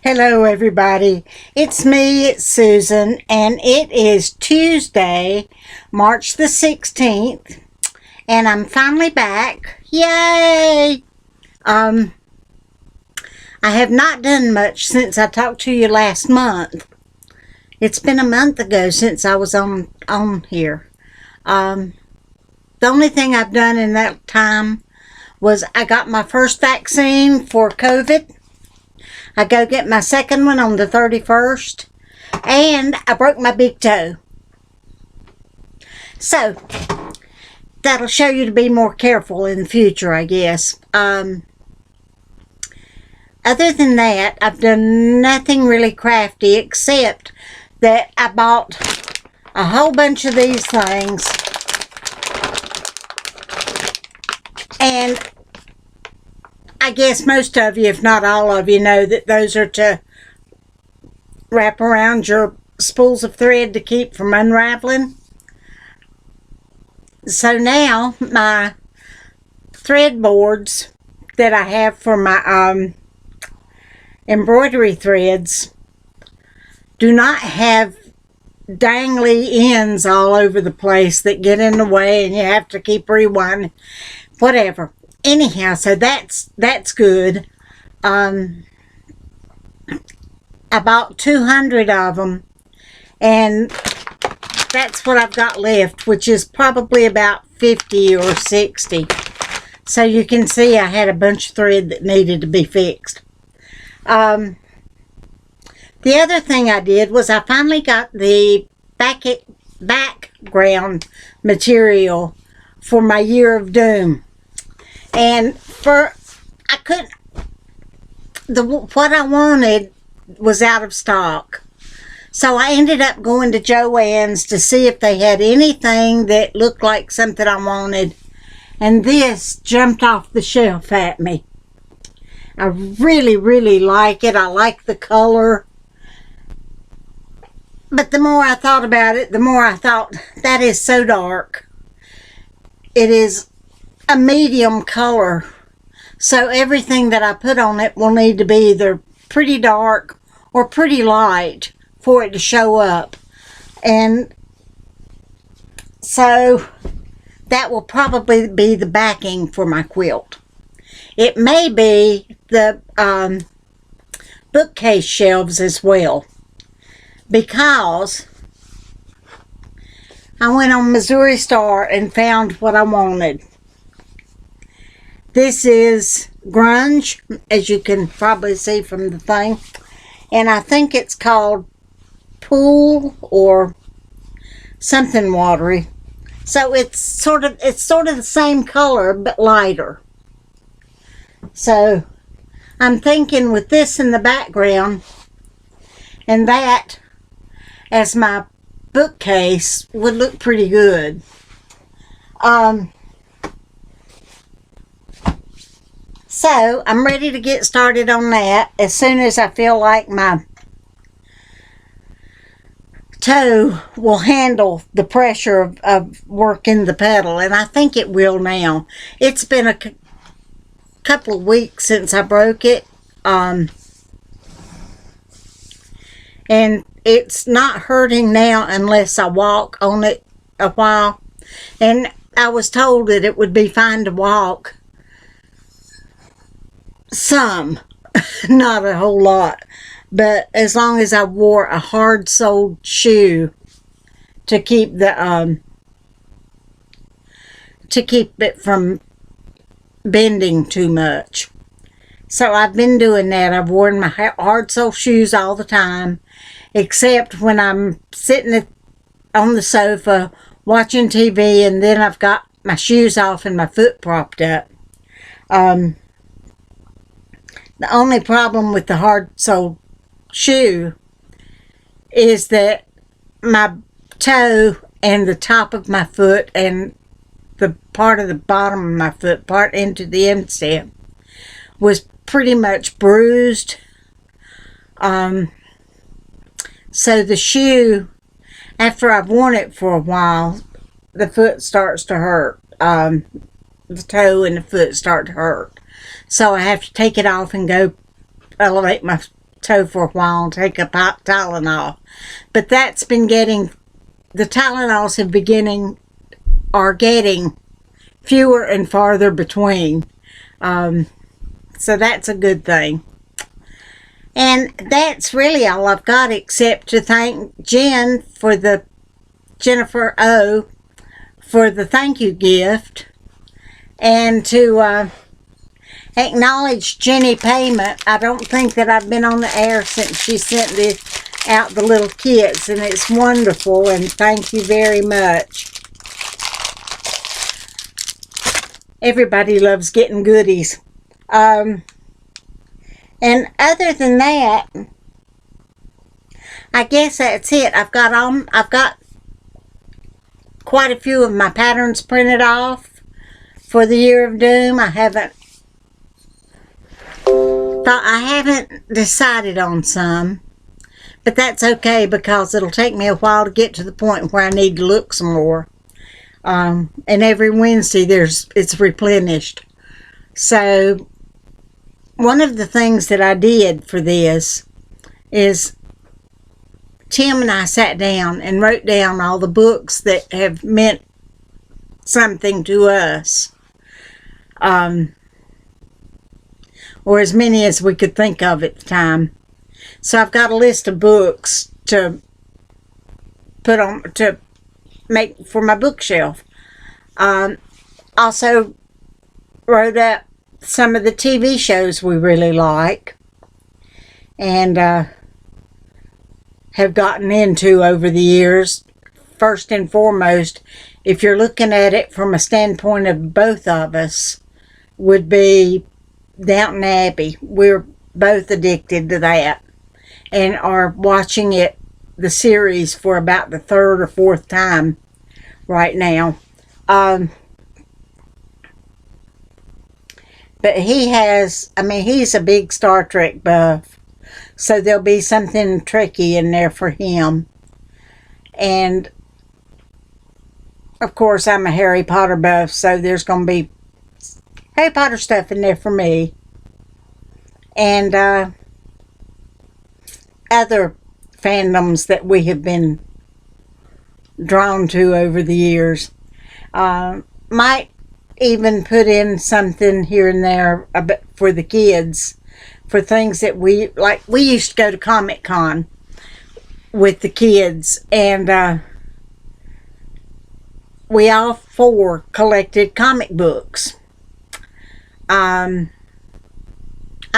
Hello everybody, it's me, it's Susan, and it is Tuesday, March the 16th, and I'm finally back. Yay! I have not done much since I talked to you last month. It's been a month ago since I was on here. The only thing I've done in that time was I got my first vaccine for COVID. I go get my second one on the 31st, and I broke my big toe. So, that'll show you to be more careful in the future, I guess. Other than that, I've done nothing really crafty except that I bought a whole bunch of these things, and I guess most of you, if not all of you, know that those are to wrap around your spools of thread to keep from unraveling. So now my thread boards that I have for my embroidery threads do not have dangly ends all over the place that get in the way and you have to keep rewinding. Whatever. Anyhow, so that's good. I bought 200 of them, and that's what I've got left, which is probably about 50 or 60. So you can see I had a bunch of thread that needed to be fixed. The other thing I did was I finally got the background material for my Year of Doom. And what I wanted was out of stock. So I ended up going to Joann's to see if they had anything that looked like something I wanted. And this jumped off the shelf at me. I really, really like it. I like the color. But the more I thought about it, the more I thought, that is so dark. It is a medium color, so everything that I put on it will need to be either pretty dark or pretty light for it to show up. And so that will probably be the backing for my quilt. It may be the bookcase shelves as well, because I went on Missouri Star and found what I wanted. This is grunge, as you can probably see from the thing, and I think it's called Pool or something watery. So it's sort of the same color but lighter. So I'm thinking with this in the background and that as my bookcase would look pretty good. So I'm ready to get started on that as soon as I feel like my toe will handle the pressure of working the pedal, and I think it will now. It's been a couple of weeks since I broke it, and it's not hurting now unless I walk on it a while, and I was told that it would be fine to walk some, not a whole lot, but as long as I wore a hard-soled shoe to keep the to keep it from bending too much. So I've been doing that. I've worn my hard-soled shoes all the time, except when I'm sitting on the sofa watching TV, and then I've got my shoes off and my foot propped up. The only problem with the hard-soled shoe is that my toe and the top of my foot and the part of the bottom of my foot, part into the instep, was pretty much bruised. So the shoe, after I've worn it for a while, the foot starts to hurt. The toe and the foot start to hurt. So I have to take it off and go elevate my toe for a while and take a Tylenol. But that's been getting, the Tylenols are getting fewer and farther between. So that's a good thing. And that's really all I've got, except to thank Jennifer O, for the thank you gift, and to acknowledge Jenny payment. I don't think that I've been on the air since she sent out the little kits, and it's wonderful, and thank you very much. Everybody loves getting goodies. And other than that, I guess that's it. I've got quite a few of my patterns printed off for the Year of Doom. I haven't decided on some, but that's okay, because it'll take me a while to get to the point where I need to look some more. And every Wednesday it's replenished. So one of the things that I did for this is Tim and I sat down and wrote down all the books that have meant something to us. Or as many as we could think of at the time. So I've got a list of books to make for my bookshelf. Also wrote up some of the TV shows we really like and have gotten into over the years. First and foremost, if you're looking at it from a standpoint of both of us, would be Downton Abbey. We're both addicted to that and are watching the series for about the third or fourth time right now. But he's a big Star Trek buff, so there'll be something Trekkie in there for him. And of course, I'm a Harry Potter buff, so there's going to be Harry Potter stuff in there for me. And other fandoms that we have been drawn to over the years. Might even put in something here and there for the kids, for things that we used to go to Comic-Con with the kids, and we all four collected comic books. I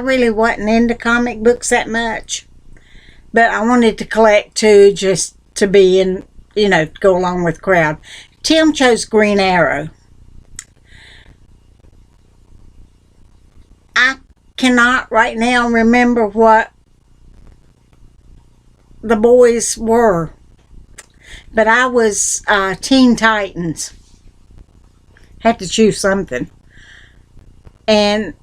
really wasn't into comic books that much, but I wanted to collect too, just to be in, go along with the crowd. Tim chose Green Arrow. I cannot right now remember what the boys were, but I was Teen Titans. Had to choose something. And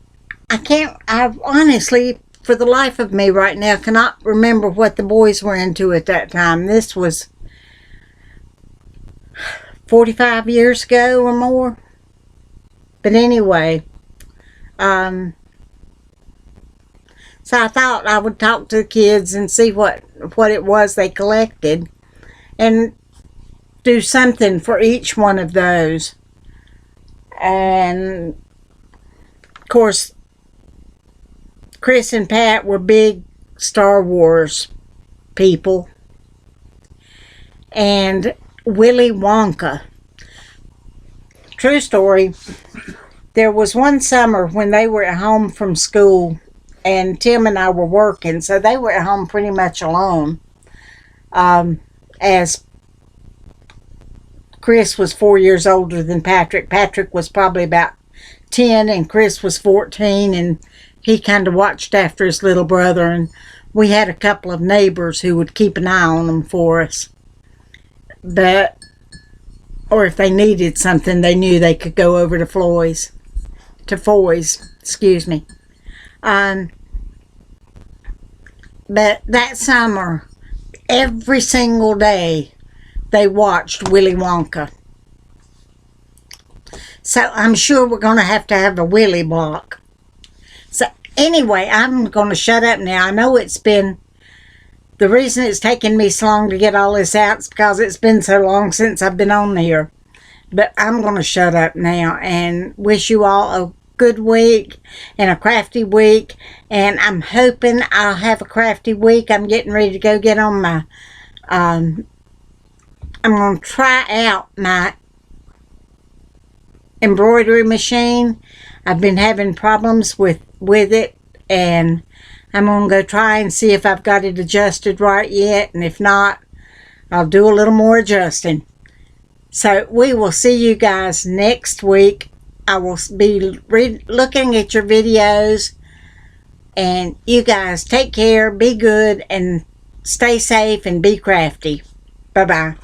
I honestly, for the life of me right now, cannot remember what the boys were into at that time. This was 45 years ago or more. But anyway, so I thought I would talk to the kids and see what it was they collected and do something for each one of those. And of course, Chris and Pat were big Star Wars people. And Willy Wonka. True story. There was one summer when they were at home from school and Tim and I were working, so they were at home pretty much alone. As Chris was 4 years older than Patrick. Patrick was probably about 10 and Chris was 14, and he kind of watched after his little brother, and we had a couple of neighbors who would keep an eye on them for us. Or if they needed something, they knew they could go over to Foy's, excuse me. But that summer, every single day, they watched Willy Wonka. So I'm sure we're going to have a Willy block. So Anyway, I'm going to shut up now. I know it's been, the reason it's taken me so long to get all this out is because it's been so long since I've been on here. But I'm going to shut up now and wish you all a good week and a crafty week. And I'm hoping I'll have a crafty week. I'm getting ready to go get on my, I'm going to try out my embroidery machine. I've been having problems with it, and I'm going to go try and see if I've got it adjusted right yet, and if not, I'll do a little more adjusting. So we will see you guys next week. I will be looking at your videos, and you guys take care, be good, and stay safe, and be crafty. Bye-bye.